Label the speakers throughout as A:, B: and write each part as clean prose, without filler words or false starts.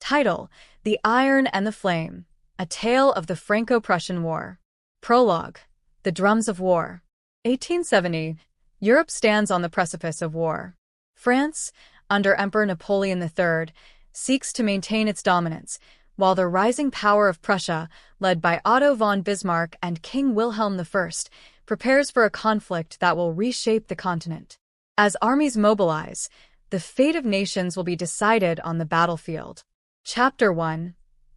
A: Title: The Iron and the Flame, A Tale of the Franco-Prussian War. Prologue: The Drums of War. 1870. Europe stands on the precipice of war. France, under Emperor Napoleon III, seeks to maintain its dominance, while the rising power of Prussia, led by Otto von Bismarck and King Wilhelm I, prepares for a conflict that will reshape the continent. As armies mobilize, the fate of nations will be decided on the battlefield. Chapter 1: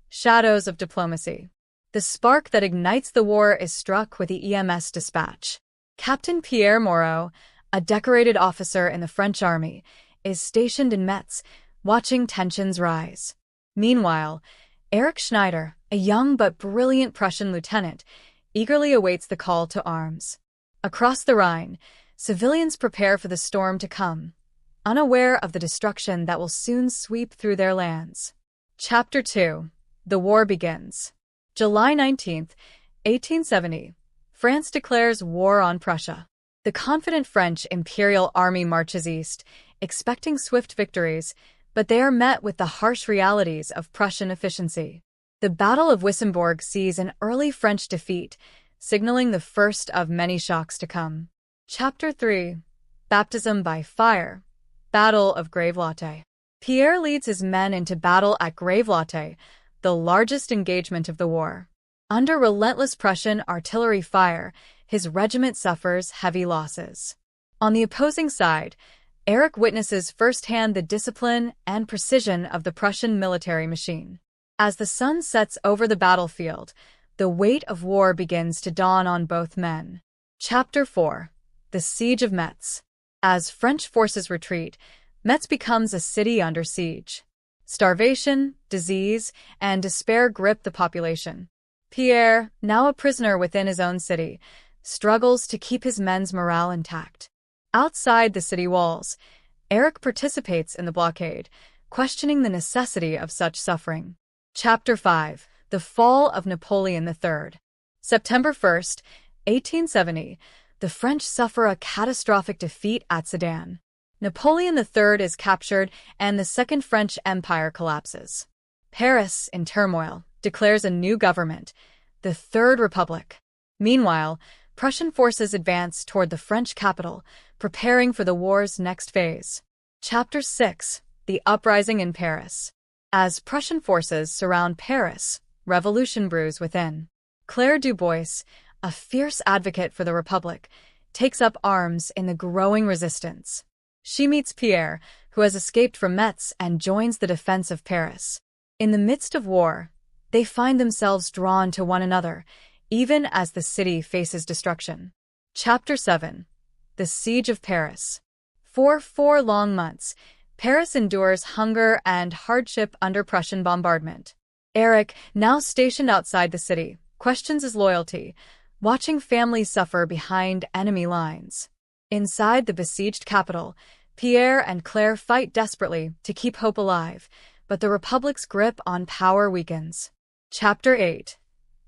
A: Shadows of Diplomacy. The spark that ignites the war is struck with the EMS Dispatch. Captain Pierre Moreau, a decorated officer in the French army, is stationed in Metz, watching tensions rise. Meanwhile, Erik Schneider, a young but brilliant Prussian lieutenant, eagerly awaits the call to arms. Across the Rhine, civilians prepare for the storm to come, unaware of the destruction that will soon sweep through their lands. Chapter 2: The War Begins. July 19, 1870. France declares war on Prussia. The confident French imperial army marches east, expecting swift victories, but they are met with the harsh realities of Prussian efficiency. The Battle of Wissembourg sees an early French defeat, signaling the first of many shocks to come. Chapter 3: Baptism by Fire. Battle of Gravelotte. Pierre leads his men into battle at Gravelotte, the largest engagement of the war. Under relentless Prussian artillery fire, his regiment suffers heavy losses. On the opposing side, Erik witnesses firsthand the discipline and precision of the Prussian military machine. As the sun sets over the battlefield, the weight of war begins to dawn on both men. Chapter 4: The Siege of Metz. As French forces retreat, Metz becomes a city under siege. Starvation, disease, and despair grip the population. Pierre, now a prisoner within his own city, struggles to keep his men's morale intact. Outside the city walls, Erik participates in the blockade, questioning the necessity of such suffering. Chapter 5: The Fall of Napoleon III. September 1, 1870. The French suffer a catastrophic defeat at Sedan. Napoleon III is captured and the Second French Empire collapses. Paris, in turmoil, declares a new government, the Third Republic. Meanwhile, Prussian forces advance toward the French capital, preparing for the war's next phase. Chapter 6: The Uprising in Paris. As Prussian forces surround Paris, revolution brews within. Claire Dubois, a fierce advocate for the Republic, takes up arms in the growing resistance. She meets Pierre, who has escaped from Metz, and joins the defense of Paris. In the midst of war, they find themselves drawn to one another, even as the city faces destruction. Chapter 7: The Siege of Paris. For 4 long months, Paris endures hunger and hardship under Prussian bombardment. Erik, now stationed outside the city, questions his loyalty, watching families suffer behind enemy lines. Inside the besieged capital, Pierre and Claire fight desperately to keep hope alive, but the Republic's grip on power weakens. Chapter 8: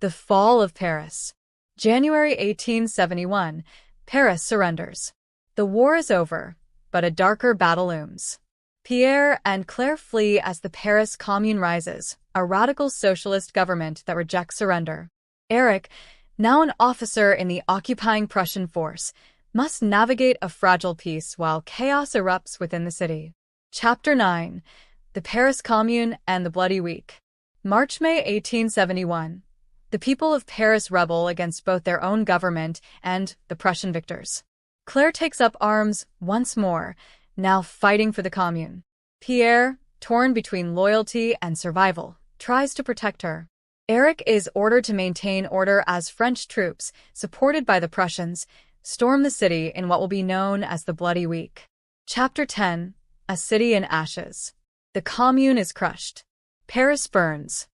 A: The Fall of Paris. January 1871, Paris surrenders. The war is over, but a darker battle looms. Pierre and Claire flee as the Paris Commune rises, a radical socialist government that rejects surrender. Erik, now an officer in the occupying Prussian force, must navigate a fragile peace while chaos erupts within the city. Chapter 9: The Paris Commune and the Bloody Week. March-May 1871. The people of Paris rebel against both their own government and the Prussian victors. Claire takes up arms once more, now fighting for the Commune. Pierre, torn between loyalty and survival, tries to protect her. Erik is ordered to maintain order as French troops, supported by the Prussians, storm the city in what will be known as the Bloody Week. Chapter 10: A City in Ashes. The Commune is crushed. Paris burns.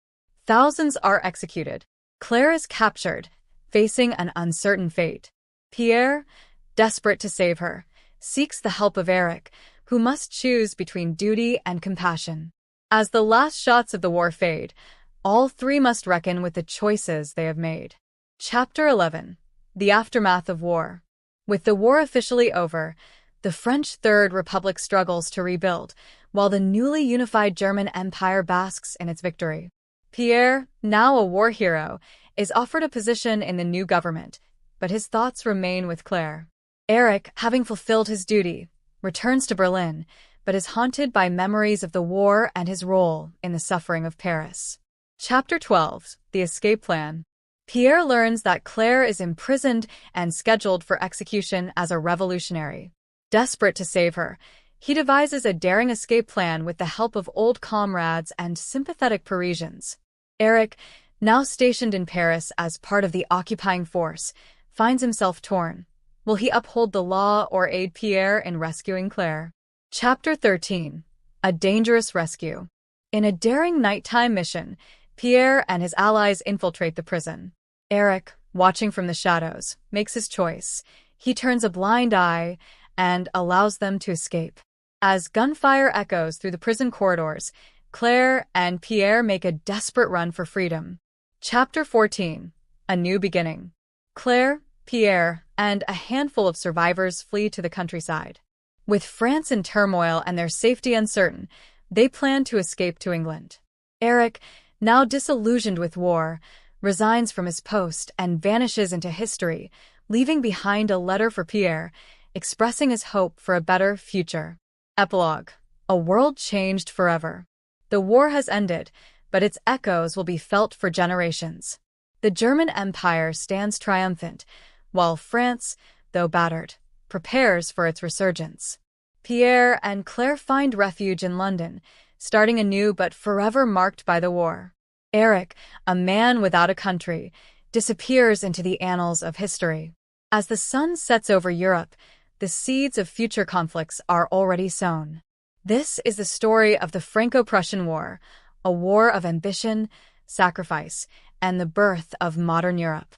A: Thousands are executed. Claire is captured, facing an uncertain fate. Pierre, desperate to save her, seeks the help of Erik, who must choose between duty and compassion. As the last shots of the war fade, all three must reckon with the choices they have made. Chapter 11: The Aftermath of War. With the war officially over, the French Third Republic struggles to rebuild, while the newly unified German Empire basks in its victory. Pierre, now a war hero, is offered a position in the new government, but his thoughts remain with Claire. Erik, having fulfilled his duty, returns to Berlin, but is haunted by memories of the war and his role in the suffering of Paris. Chapter 12: The Escape Plan. Pierre learns that Claire is imprisoned and scheduled for execution as a revolutionary. Desperate to save her, he devises a daring escape plan with the help of old comrades and sympathetic Parisians. Erik, now stationed in Paris as part of the occupying force, finds himself torn. Will he uphold the law or aid Pierre in rescuing Claire? Chapter 13: A Dangerous Rescue. In a daring nighttime mission, Pierre and his allies infiltrate the prison. Erik, watching from the shadows, makes his choice. He turns a blind eye and allows them to escape. As gunfire echoes through the prison corridors, Claire and Pierre make a desperate run for freedom. Chapter 14: A New Beginning. Claire, Pierre, and a handful of survivors flee to the countryside. With France in turmoil and their safety uncertain, they plan to escape to England. Erik, now disillusioned with war, resigns from his post and vanishes into history, leaving behind a letter for Pierre, expressing his hope for a better future. Epilogue: A world changed forever. The war has ended, but its echoes will be felt for generations. The German Empire stands triumphant, while France, though battered, prepares for its resurgence. Pierre and Claire find refuge in London, starting anew but forever marked by the war. Erik, a man without a country, disappears into the annals of history. As the sun sets over Europe, the seeds of future conflicts are already sown. This is the story of the Franco-Prussian War, a war of ambition, sacrifice, and the birth of modern Europe.